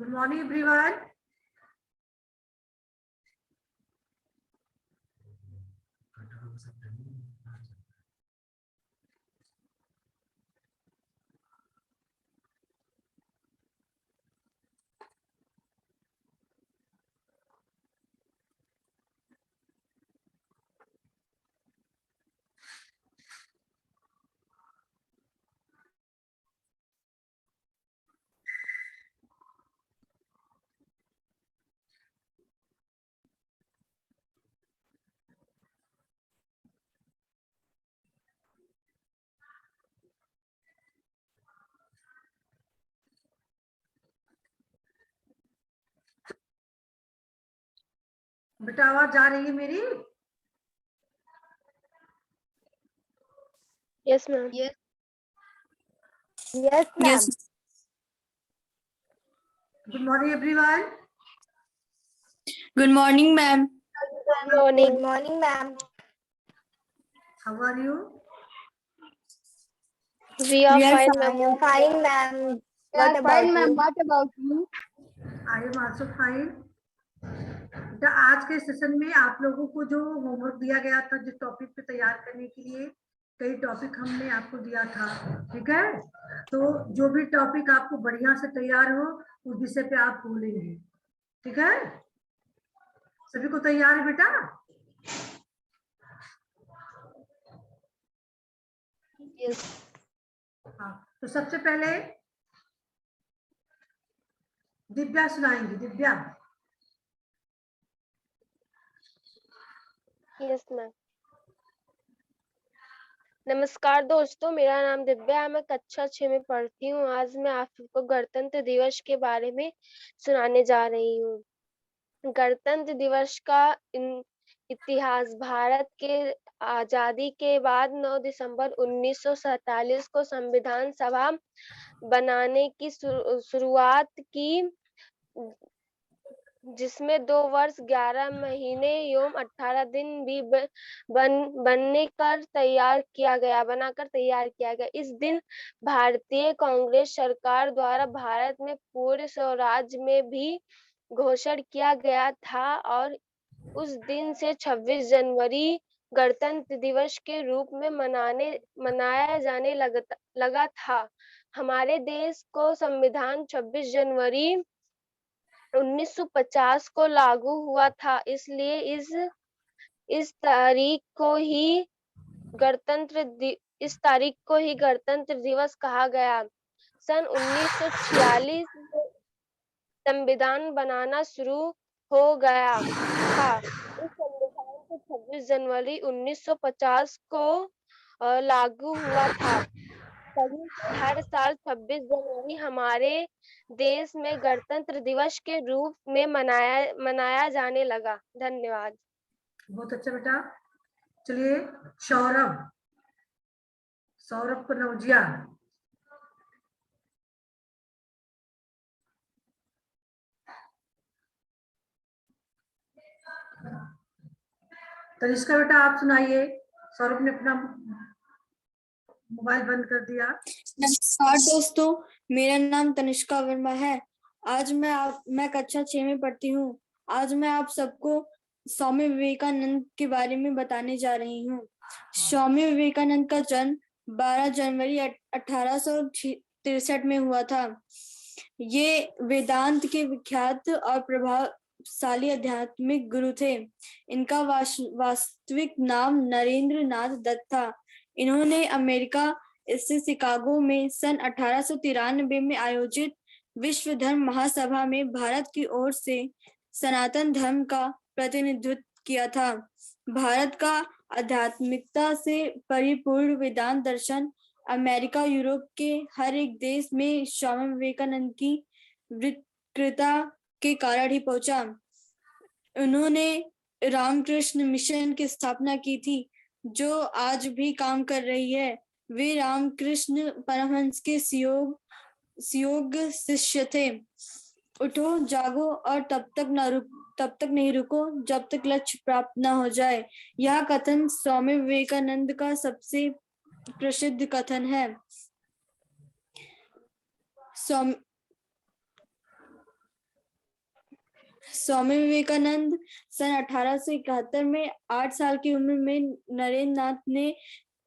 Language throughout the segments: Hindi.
Good morning, everyone. बेटा आवाज जा रही है मेरी? Yes, ma'am. Yes. Yes, ma'am. Yes. Good morning, everyone. Good morning, ma'am. Good morning. Good morning, ma'am. How are you? We are We are fine, I ma'am. am fine, ma'am. What about you? What about you? I am also fine. बेटा आज के सेशन में आप लोगों को जो होमवर्क दिया गया था, जिस टॉपिक पे तैयार करने के लिए कई टॉपिक हमने आपको दिया था, ठीक है? तो जो भी टॉपिक आपको बढ़िया से तैयार हो उस विषय पे आप बोलेंगे, ठीक है? सभी को तैयार है बेटा? Yes. हाँ, तो सबसे पहले दिव्या सुनाएंगी। Divya, Yes, ma'am. नमस्कार दोस्तों, मेरा नाम दिव्या है। मैं कक्षा 6 में पढ़ती हूँ। आज मैं आपको गणतंत्र दिवस के बारे में सुनाने जा रही हूँ। गणतंत्र दिवस का इतिहास भारत के आजादी के बाद 9 दिसंबर 1947 को संविधान सभा बनाने की शुरुआत की, जिसमें 2 वर्ष 11 महीने एवं 18 दिन भी बनाकर तैयार किया गया। इस दिन भारतीय कांग्रेस सरकार द्वारा भारत में पूर्ण स्वराज में भी घोषणा किया गया था और उस दिन से 26 जनवरी गणतंत्र दिवस के रूप में मनाया जाने लगा था। हमारे देश को संविधान 26 जनवरी 1950 को लागू हुआ था, इसलिए इस तारीख को ही गणतंत्र दिवस कहा गया। सन 1946 में संविधान बनना शुरू हो गया था। इस संविधान को 26 जनवरी 1950 को लागू हुआ था। तभी से हर साल 26 जनवरी हमारे देश में गणतंत्र दिवस के रूप में मनाया जाने लगा। धन्यवाद। बहुत अच्छा बेटा। चलिए सौरभ कनौजिया। तनिष्का बेटा आप सुनाइए। सौरभ ने अपना मोबाइल बंद कर दिया। नमस्कार दोस्तों, मेरा नाम तनिष्का वर्मा है। आज मैं कक्षा 6 में पढ़ती हूँ। आज मैं आप सबको स्वामी विवेकानंद के बारे में बताने जा रही हूँ। स्वामी विवेकानंद का जन्म 12 जनवरी 1863 में हुआ था। ये वेदांत के विख्यात और प्रभावशाली आध्यात्मिक गुरु थे। इनका वास्तविक नाम नरेंद्र नाथ दत्त था। इन्होंने अमेरिका स्थित शिकागो में सन 1893 में आयोजित विश्व धर्म महासभा में भारत की ओर से सनातन धर्म का प्रतिनिधित्व किया था। भारत का आध्यात्मिकता से परिपूर्ण वेदांत दर्शन अमेरिका यूरोप के हर एक देश में स्वामी विवेकानंद की वक्तृता के कारण ही पहुंचा। उन्होंने रामकृष्ण मिशन की स्थापना की थी, जो आज भी काम कर रही है। वे रामकृष्ण परमहंस के सुयोग्य शिष्य थे। उठो, जागो और तब तक नहीं रुको जब तक लक्ष्य प्राप्त न हो जाए। यह कथन स्वामी विवेकानंद का सबसे प्रसिद्ध कथन है। स्वामी विवेकानंद सन 1871 में 8 साल की उम्र में नरेंद्र नाथ ने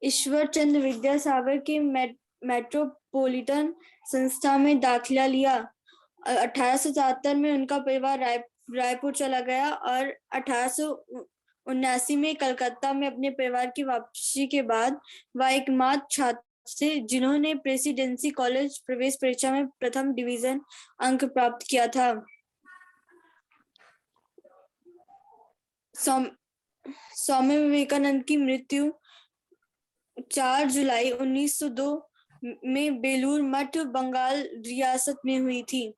ईश्वर चंद्र विद्यासागर के मेट्रोपॉलिटन संस्था में दाखिला लिया। 1877 में उनका परिवार रायपुर चला गया और 1879 में कलकत्ता में अपने परिवार की वापसी के बाद वह एकमात्र छात्र थे जिन्होंने प्रेसिडेंसी कॉलेज प्रवेश परीक्षा में प्रथम डिवीजन अंक प्राप्त किया था। स्वामी विवेकानंद की मृत्यु 4 जुलाई 1902 में बेलूर मठ, बंगाल रियासत में हुई थी।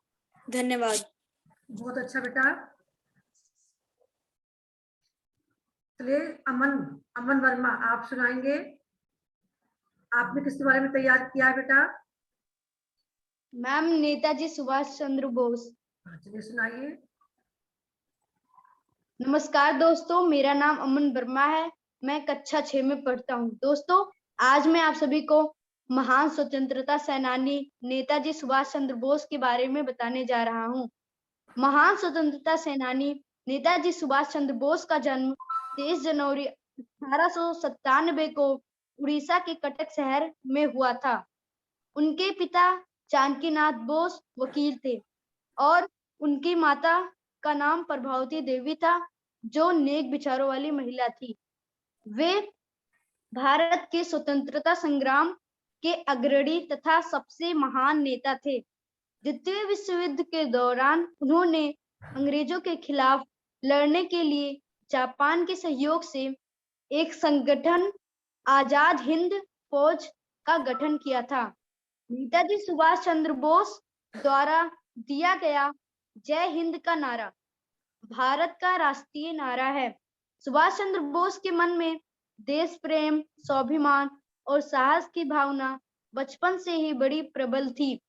धन्यवाद। बहुत अच्छा बेटा। चलिए अमन वर्मा, आप सुनाएंगे। आपने किसके बारे में तैयार किया है बेटा? मैम, नेताजी सुभाष चंद्र बोस। चलिए सुनाइए। नमस्कार दोस्तों, मेरा नाम अमन वर्मा है। मैं कक्षा 6 में पढ़ता हूँ। दोस्तों, आज मैं आप सभी को महान स्वतंत्रता सेनानी नेताजी सुभाष चंद्र बोस के बारे में बताने जा रहा हूँ। महान स्वतंत्रता सेनानी नेताजी सुभाष चंद्र बोस का जन्म 23 जनवरी 1897 को उड़ीसा के कटक शहर में हुआ था। उनके पिता जानकीनाथ बोस वकील थे और उनकी माता का नाम प्रभावती देवी था, जो नेक विचारों वाली महिला थी। वे भारत के स्वतंत्रता संग्राम के अग्रणी तथा सबसे महान नेता थे। द्वितीय विश्व युद्ध के दौरान उन्होंने अंग्रेजों के खिलाफ लड़ने के लिए जापान के सहयोग से एक संगठन आजाद हिंद फौज का गठन किया था। नेताजी सुभाष चंद्र बोस द्वारा दिया गया जय हिंद का नारा भारत का राष्ट्रीय नारा है। सुभाष चंद्र बोस के मन में देश प्रेम, स्वाभिमान और साहस की भावना बचपन से ही बड़ी प्रबल थी।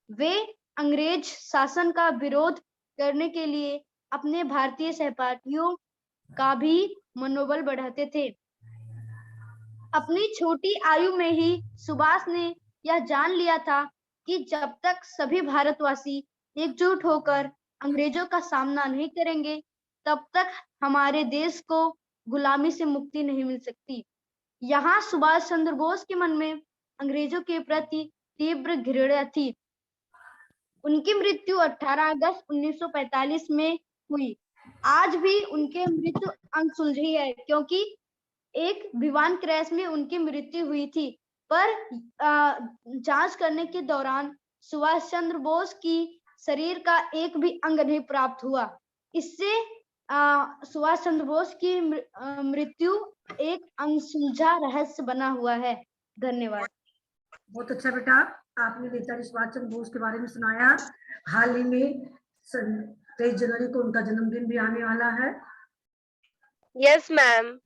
वे अंग्रेज शासन का विरोध करने के लिए अपने भारतीय सहपाठियों का भी मनोबल बढ़ाते थे। अपनी छोटी आयु में ही सुभाष ने यह जान लिया था कि जब तक सभी भारतवासी एकजुट होकर अंग्रेजों का सामना नहीं करेंगे, तब तक हमारे देश को गुलामी से मुक्ति नहीं मिल सकती। यहाँ सुभाष चंद्र बोस के मन में अंग्रेजों के प्रति तीव्र घृणा थी। उनकी मृत्यु 18 अगस्त 1945 में हुई। आज भी उनके मृत्यु अनसुलझी है, क्योंकि एक विमान क्रैश में उनकी मृत्यु हुई थी, पर जांच करने के दौरान सुभाष चंद्र बोस की शरीर का एक भी अंग नहीं प्राप्त हुआ। इससे सुभाष चंद्र बोस की मृत्यु एक अनसुलझा रहस्य बना हुआ है। धन्यवाद। बहुत अच्छा बेटा, आपने नेताजी सुभाष चंद्र बोस के बारे में सुनाया। हाल ही में 23 जनवरी को उनका जन्मदिन भी आने वाला है। Yes ma'am.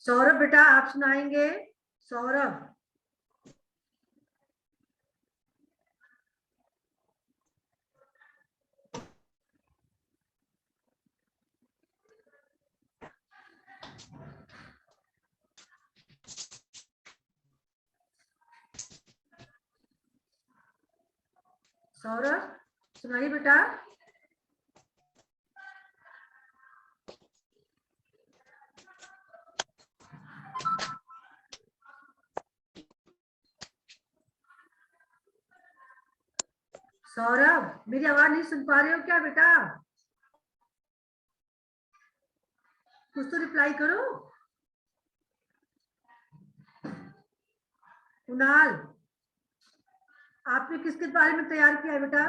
सौरभ बेटा, आप सुनाएंगे। सौरभ। सौरभ सुनाइए बेटा। सौरभ, मेरी आवाज नहीं सुन पा रहे हो क्या बेटा? कुछ तो रिप्लाई करो। कुणाल, आपने किसके बारे में तैयार किया है बेटा?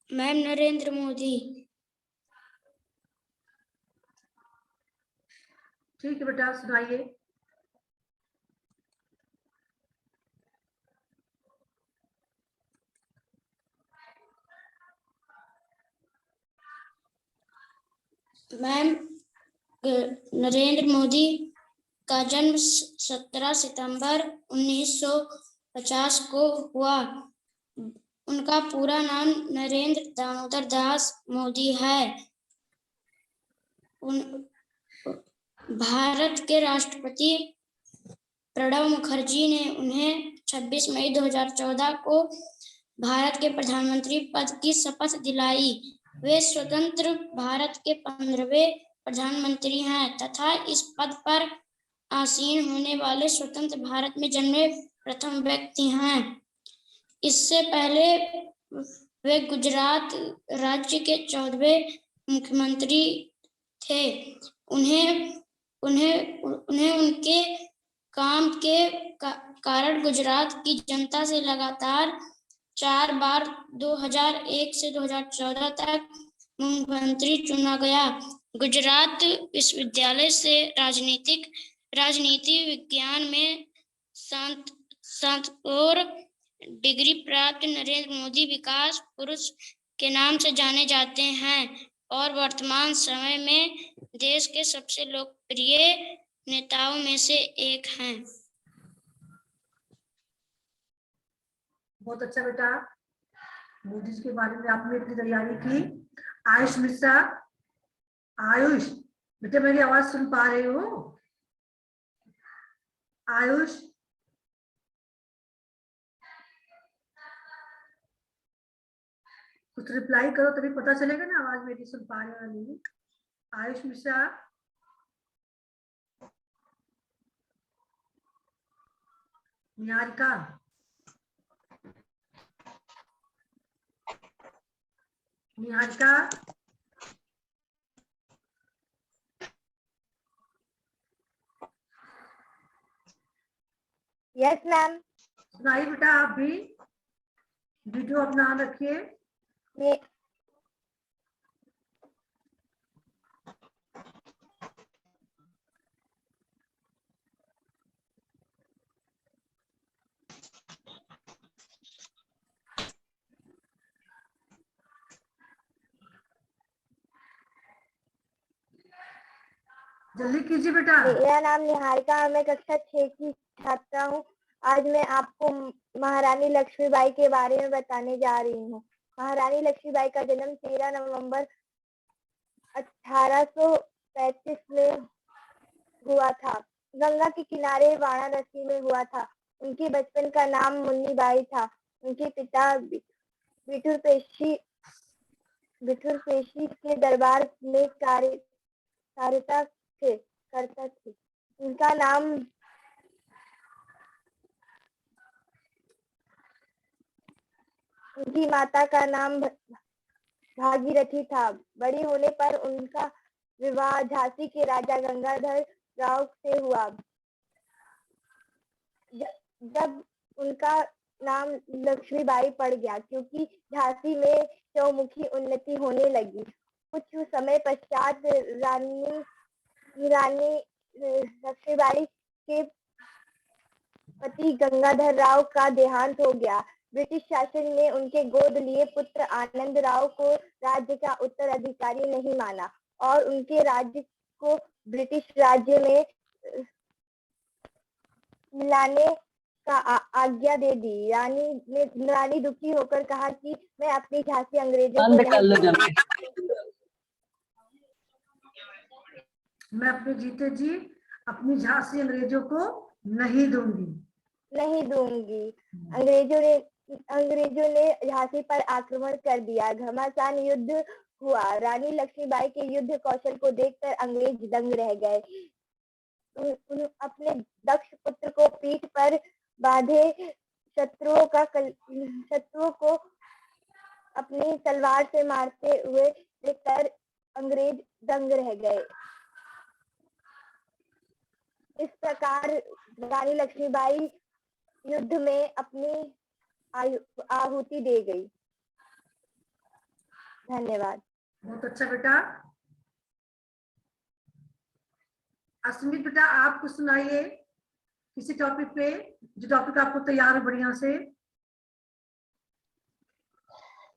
मैम, नरेंद्र मोदी। ठीक है बेटा, सुनाइए। मैम, नरेंद्र मोदी का जन्म 17 सितंबर 1950 को हुआ। उनका पूरा नाम नरेंद्र दामोदर दास मोदी है। भारत के राष्ट्रपति प्रणब मुखर्जी ने उन्हें 26 मई 2014 को भारत के प्रधानमंत्री पद की शपथ दिलाई। वे स्वतंत्र भारत के 15वें प्रधानमंत्री हैं तथा इस पद पर आसीन होने वाले स्वतंत्र भारत में जन्मे प्रथम व्यक्ति हैं। इससे पहले वे गुजरात राज्य के 14वें मुख्यमंत्री थे। उन्हें उनके काम के कारण गुजरात की जनता से लगातार 4 बार 2001 से 2014 तक मुख्यमंत्री चुना गया। गुजरात विश्वविद्यालय से राजनीति विज्ञान में स्नातकोत्तर डिग्री प्राप्त नरेंद्र मोदी विकास पुरुष के नाम से जाने जाते हैं और वर्तमान समय में देश के सबसे लोकप्रिय नेताओं में से एक हैं। बहुत अच्छा बेटा, मोदी जी के बारे में आपने इतनी तैयारी की। आयुष मिश्रा, आयुष बेटा मेरी आवाज सुन पा रहे हो? आयुष, कुछ रिप्लाई करो तभी पता चलेगा ना आवाज मेरी सुन पा रहे हो या नहीं। Ayush Mishra, Niharika, Niharika, yes ma'am. सुनाइए बेटा आप भी, वीडियो अपना ऑन रखिए। जल्दी कीजिए बेटा। मेरा नाम निहारिका, मैं कक्षा 6 की छात्रा हूँ। आज मैं आपको महारानी लक्ष्मीबाई के बारे में बताने जा रही हूँ। महारानी लक्ष्मीबाई का जन्म 13 नवंबर 1835 में हुआ था। गंगा के किनारे वाराणसी में हुआ था। उनके बचपन का नाम मुन्नीबाई था। उनके पिता विठुर पेशी के दरबार में करता थे। उनका नाम उनकी माता का नाम भागीरथी था। बड़ी होने पर उनका विवाह झांसी के राजा गंगाधर राव से हुआ। जब उनका नाम लक्ष्मीबाई पड़ गया क्योंकि झांसी में चौमुखी उन्नति होने लगी। कुछ समय पश्चात रानी लक्ष्मीबाई के पति गंगाधर राव का देहांत हो गया। ब्रिटिश शासन ने उनके गोद लिए पुत्र आनंद राव को राज्य का उत्तराधिकारी नहीं माना और उनके राज्य को ब्रिटिश राज्य में मिलाने का आज्ञा दे दी। रानी दुखी होकर कहा कि मैं अपनी झांसी अंग्रेजों को मैं अपने जीते जी अपनी झांसी अंग्रेजों को नहीं दूंगी। अंग्रेजों ने झांसी पर आक्रमण कर दिया। घमासान युद्ध हुआ। रानी लक्ष्मीबाई के युद्ध कौशल को देखकर अंग्रेज दंग रह गए। अपने दक्ष पुत्र को पीठ पर बांधे शत्रुओं को अपनी तलवार से मारते हुए देखकर अंग्रेज दंग रह गए। इस प्रकार रानी लक्ष्मीबाई युद्ध में अपनी आहुति दे गई। धन्यवाद। बहुत अच्छा बेटा। अस्मित बेटा आप कुछ सुनाइए किसी टॉपिक पे, जो टॉपिक आपको तैयार हो बढ़िया से।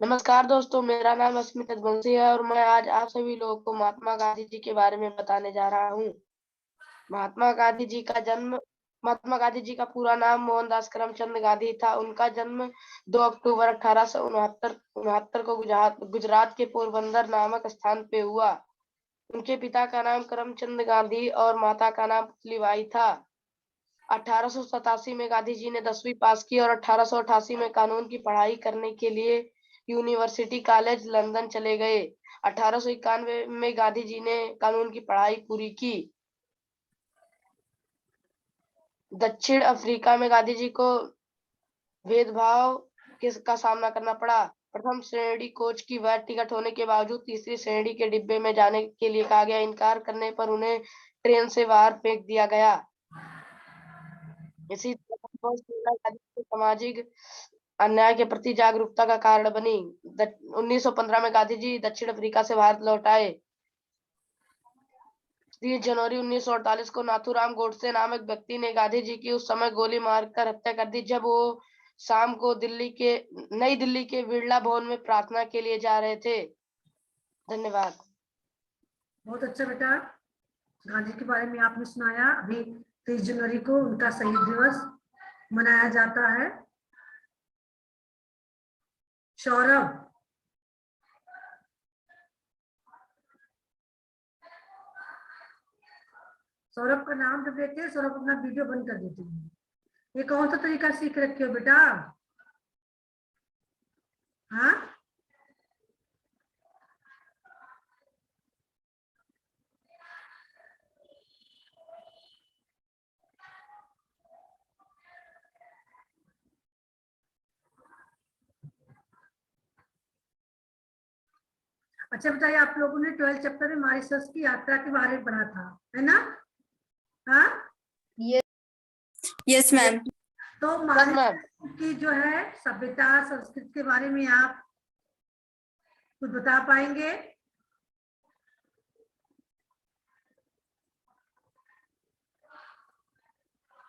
नमस्कार दोस्तों, मेरा नाम अस्मित रघुवंशी है और मैं आज आप सभी लोगों को महात्मा गांधी जी के बारे में बताने जा रहा हूँ। महात्मा गांधी जी का पूरा नाम मोहनदास करमचंद गांधी था। उनका जन्म 2 अक्टूबर 1869 को गुजरात के पोरबंदर नामक स्थान पे हुआ। उनके पिता का नाम करमचंद गांधी और माता का नाम पुतलीबाई था। 1887 में गांधी जी ने 10वीं पास की और 1888 में कानून की पढ़ाई करने के लिए यूनिवर्सिटी कॉलेज लंदन चले गए। 1891 में गांधी जी ने कानून की पढ़ाई पूरी की। दक्षिण अफ्रीका में गांधी जी को भेदभाव का सामना करना पड़ा। प्रथम श्रेणी कोच की वैध टिकट होने के बावजूद तीसरी श्रेणी के डिब्बे में जाने के लिए कहा गया। इनकार करने पर उन्हें ट्रेन से बाहर फेंक दिया गया। इसी तरह सामाजिक अन्याय के प्रति जागरूकता का कारण बनी। 1915 में गांधी जी दक्षिण अफ्रीका से भारत लौट आए। 30 जनवरी 1948 को नाथूराम गोडसे नामक व्यक्ति ने गांधी जी की उस समय गोली मारकर हत्या कर दी, जब वो शाम को नई दिल्ली के बिरला भवन में प्रार्थना के लिए जा रहे थे। धन्यवाद। बहुत अच्छा बेटा, गांधी के बारे में आपने सुनाया। अभी 30 जनवरी को उनका शहीद दिवस मनाया जाता है। सौरभ, सौरभ का नाम जब लेते हैं, सौरभ अपना वीडियो बंद कर देते हैं। ये कौन सा तरीका सीख रखे हो बेटा? हाँ, अच्छा बताइए, आप लोगों ने 12th चैप्टर में मॉरिशस की यात्रा के बारे में पढ़ा था, है ना? हाँ, यस मैम। तो मॉरिशस की जो है सभ्यता संस्कृति के बारे में आप कुछ बता पाएंगे?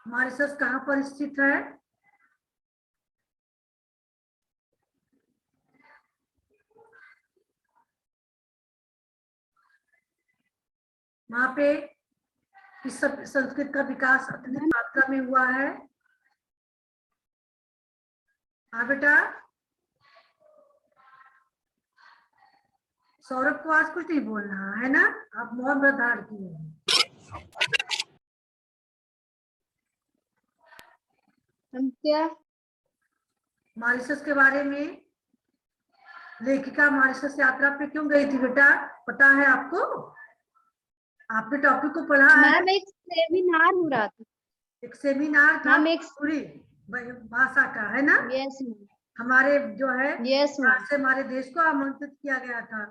मॉरिशस कहाँ पर स्थित है? वहां पे इस संस्कृत का विकास अत्यधिक मात्रा में हुआ है। हाँ बेटा, सौरभ को आज कुछ नहीं बोलना है ना, आप मौन व्रत धारण किए हैं। हम क्या मॉरिशस के बारे में, लेखिका मॉरिशस यात्रा पे क्यों गई थी बेटा, पता है आपको? आपने टॉपिक को पढ़ा है? मैम एक सेमिनार हो रहा था। एक सेमिनार था मैम एक पूरी भाषा का, है ना? Yes ma'am. हमारे जो है यस मैम। से हमारे देश को आमंत्रित किया गया था।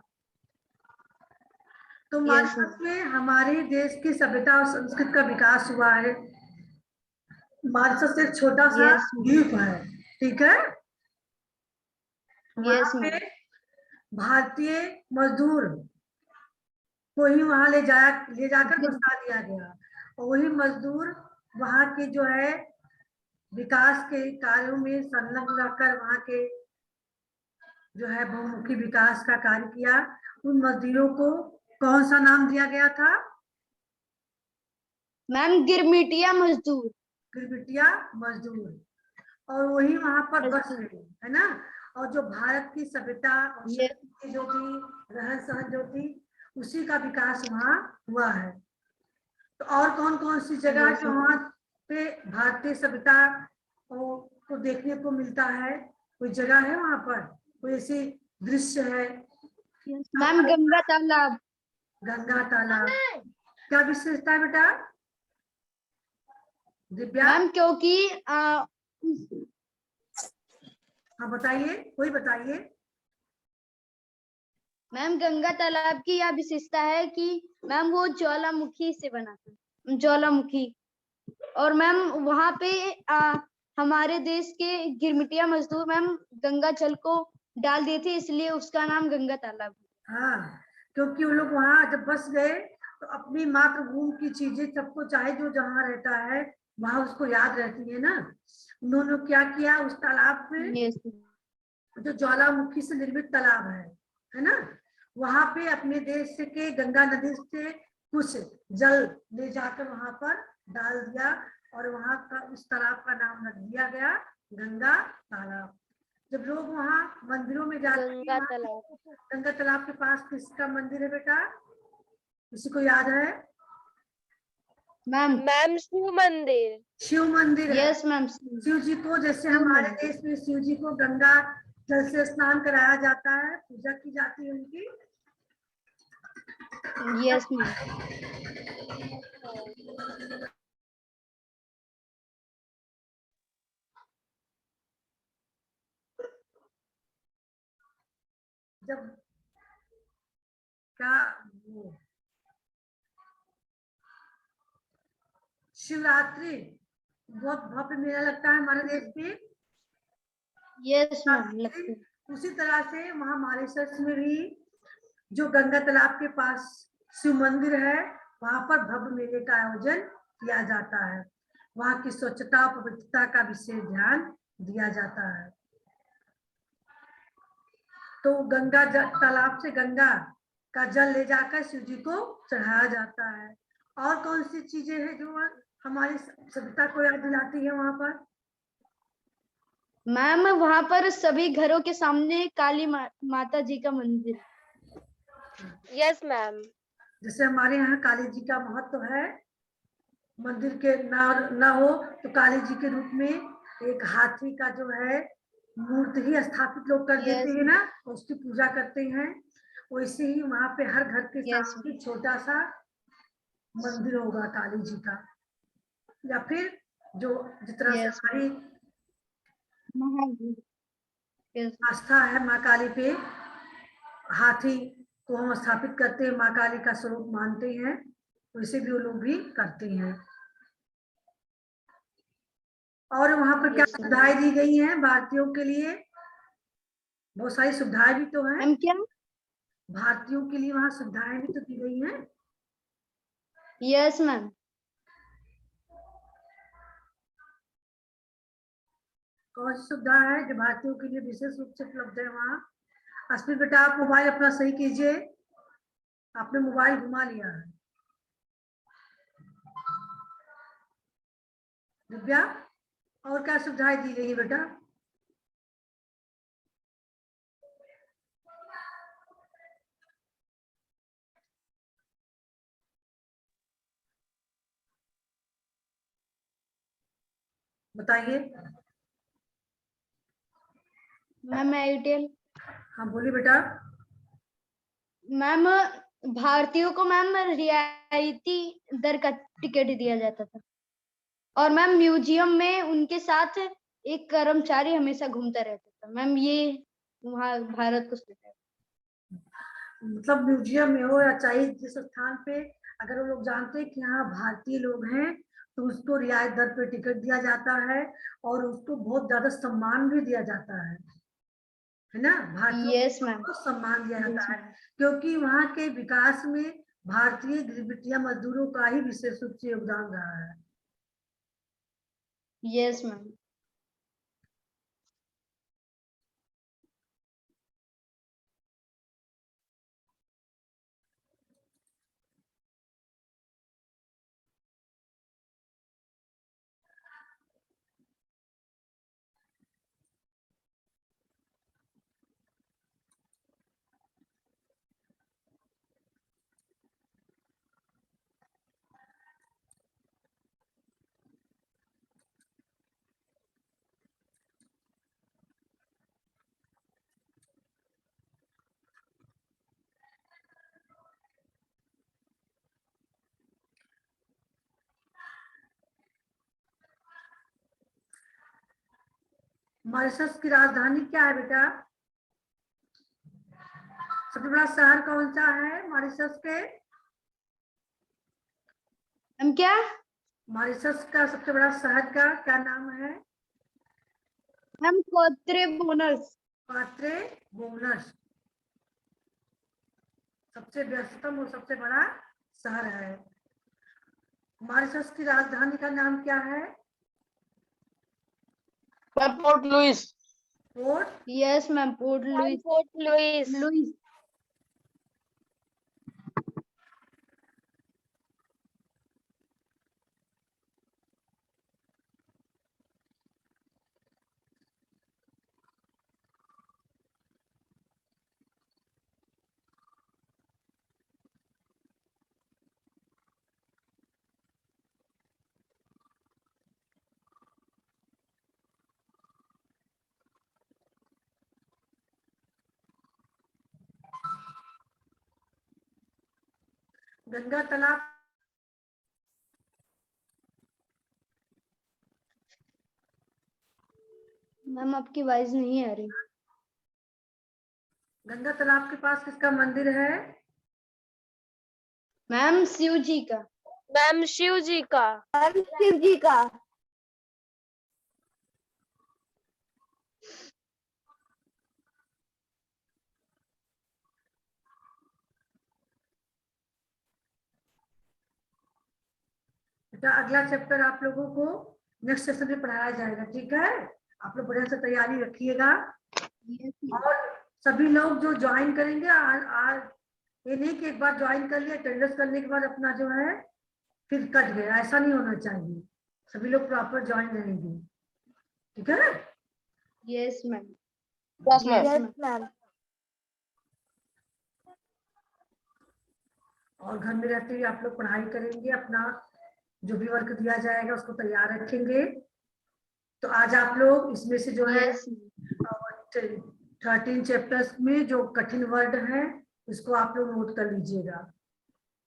तो Yes, मॉरिशस में हमारे देश की सभ्यता और संस्कृति का विकास हुआ है। मॉरिशस एक छोटा सा Yes, ma'am. द्वीप है, ठीक है? Yes, वहाँ पे ma'am. भारतीय मजदूर को ही वहां ले जाकर बसा दिया गया, और वही मजदूर वहां के जो है विकास के कार्यों में संलग्न रहकर वहां के जो है बहुमुखी विकास का कार्य किया। उन मजदूरों को कौन सा नाम दिया गया था? मैम गिरमिटिया मजदूर। गिरमिटिया मजदूर, और वही वहां पर बस गए, है ना? और जो भारत की सभ्यता और संस्कृति जो थी, रहन सहन जो थी, उसी का विकास वहां हुआ है। तो और कौन कौन सी जगह जो वहां पे भारतीय सभ्यता को देखने को मिलता है? कोई जगह है वहां पर, कोई ऐसी दृश्य है? मैम गंगा तालाब। गंगा तालाब, क्या विशेषता है बेटा दिव्या? मैम क्योंकि हाँ बताइए, कोई बताइए। मैम गंगा तालाब की यह विशेषता है कि मैम वो ज्वालामुखी से बना था, ज्वालामुखी। और मैम वहां पे हमारे देश के गिरमिटिया मजदूर मैम गंगा जल को डाल दिए थे, इसलिए उसका नाम गंगा तालाब। हाँ, क्योंकि वो लोग वहां जब बस गए तो अपनी मातृभूमि की चीजें सबको, चाहे जो जहाँ रहता है वहां उसको याद रहती है ना। उन्होंने क्या किया, उस तालाब में जो ज्वालामुखी से निर्मित तालाब है ना, वहां पे अपने देश के गंगा नदी से कुछ जल ले जाकर वहां पर डाल दिया, और वहां का उस तालाब का नाम रख दिया गया गंगा तालाब। जब लोग वहां मंदिरों में जाते हैं, गंगा तालाब के पास किसका मंदिर है बेटा, किसी को याद है? मैम। मैम शिव मंदिर। शिव मंदिर है। Yes ma'am. शिव जी को, जैसे शिव हमारे मंदिर। देश में शिव जी को गंगा जल से स्नान कराया जाता है, पूजा की जाती है उनकी। Yes ma'am. जब क्या वो शिवरात्रि बहुत भव्य मेला लगता है हमारे देश में। यस मैम लगते हैं। उसी तरह से वहां मॉरिशस में भी जो गंगा तालाब के पास शिव मंदिर है, वहां पर भव्य मेले का आयोजन किया जाता है। वहां की स्वच्छता और पवित्रता का विशेष ध्यान दिया जाता है। तो गंगा तालाब से गंगा का जल ले जाकर शिव जी को चढ़ाया जाता है। और कौन सी चीजें हैं जो हमारी सभ्यता को याद दिलाती है वहां पर? मैम वहां पर सभी घरों के सामने काली माता जी का मंदिर। Yes ma'am. जैसे हमारे यहाँ काली जी का महत्व है, मंदिर के ना हो तो काली जी के रूप में एक हाथी का जो है मूर्ति ही स्थापित लोग कर देते हैं ना, उसकी पूजा करते हैं। वैसे ही वहां पे हर घर के सामने छोटा सा मंदिर होगा काली जी का, या फिर जो जिस तरह से हमारी आस्था है माँ काली पे, हाथी को हम स्थापित करते हैं, माँ काली का स्वरूप मानते हैं, वैसे भी वो लोग भी करते हैं। और वहां पर क्या सुविधाएं दी गई हैं भारतीयों के लिए? बहुत सारी सुविधाएं भी तो हैं। क्या भारतीयों के लिए वहां सुविधाएं भी तो दी गई हैं। Yes ma'am. कौन सी सुविधा है जो भारतीयों के लिए विशेष रूप से उपलब्ध है वहाँ? अस्मित बेटा, आप मोबाइल अपना सही कीजिए, आपने मोबाइल घुमा लिया है। दिव्या, और क्या सुविधाएं दी गई है बेटा? बताइए। Ma'am Airtel. हाँ बोलिए बेटा। मैम भारतीयों को मैम रियायती दर का टिकट दिया जाता था, और मैम म्यूजियम में उनके साथ एक कर्मचारी हमेशा घूमता रहता था। मैम ये वहाँ भारत को सुविधा है। मतलब म्यूजियम में हो या चाहे जिस स्थान पे, अगर वो लोग जानते हैं कि हाँ भारतीय लोग हैं, तो उसको रियायत दर पे टिकट दिया जाता है और उसको बहुत ज्यादा सम्मान भी दिया जाता है ना। यस भारतीयों मैम। को सम्मान दिया जाता है क्योंकि वहाँ के विकास में भारतीय गिरगिटिया मजदूरों का ही विशेष रूप से योगदान रहा है। Yes ma'am. मॉरिशस की राजधानी क्या है बेटा? सबसे बड़ा शहर कौन सा है मॉरिशस के? हम क्या? मॉरिशस का सबसे बड़ा शहर का क्या नाम है? हम कोत्रे बोनस। पात्रे बोनस सबसे व्यस्ततम और सबसे बड़ा शहर है। मॉरिशस की राजधानी का नाम क्या है? Port Louis. Port? Yes ma'am, Port Louis. Port Louis. Louis. Ganga Talao, ma'am आपकी आवाज नहीं आ रही। गंगा तालाब के पास किसका मंदिर है? मैम शिव जी का। मैम शिव जी का। मैम शिव जी का। बेटा अगला चैप्टर आप लोगों को नेक्स्ट सेशन में पढ़ाया जाएगा, ठीक है? आप लोग बढ़िया से तैयारी रखिएगा। और सभी लोग जो ज्वाइन करेंगे आज ये नहीं कि एक बार ज्वाइन कर लिया, अटेंडेंस करने के बाद अपना जो है फिर कट गया, ऐसा नहीं होना चाहिए। सभी लोग प्रॉपर ज्वाइन रहेंगे, ठीक है? Yes ma'am. Yes ma'am. Yes ma'am. और घर में रहते हुए आप लोग पढ़ाई करेंगे, अपना जो भी वर्क दिया जाएगा उसको तैयार रखेंगे। तो आज आप लोग इसमें से जो है 13 चैप्टर्स में जो कठिन वर्ड है इसको आप लोग नोट कर लीजिएगा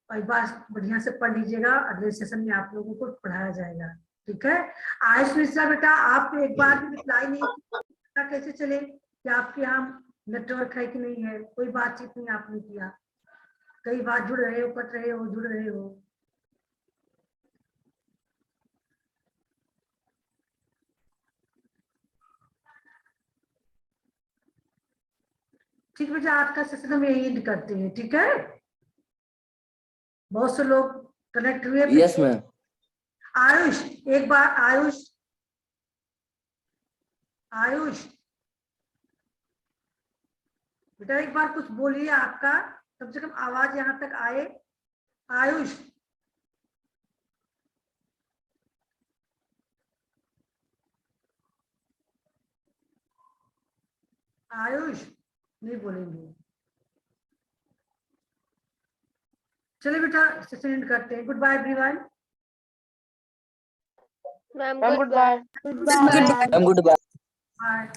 और एक बार बढ़िया से पढ़ लीजिएगा। अगले सेशन में आप लोगों को पढ़ाया जाएगा, ठीक है? आयुष मिश्रा बेटा आप एक बार भी रिप्लाई नहीं किया, कैसे चले कि आपके यहाँ नेटवर्क है कि नहीं है? कोई बातचीत नहीं आपने किया, कई बार जुड़ रहे हो, कट रहे हो, जुड़ रहे हो। ठीक बेटा, आज का सेशन हम यही एंड करते हैं, ठीक है? बहुत से लोग कनेक्ट हुए। Yes ma'am. आयुष एक बार, आयुष आयुष बेटा एक बार कुछ बोलिए, आपका कम से कम आवाज यहाँ तक आए। आयुष आयुष नहीं बोलेंगे। चलिए बेटा सेशन एंड करते हैं। Good bye everyone. Ma'am ma'am good bye. Good bye. Ma'am good bye. Bye.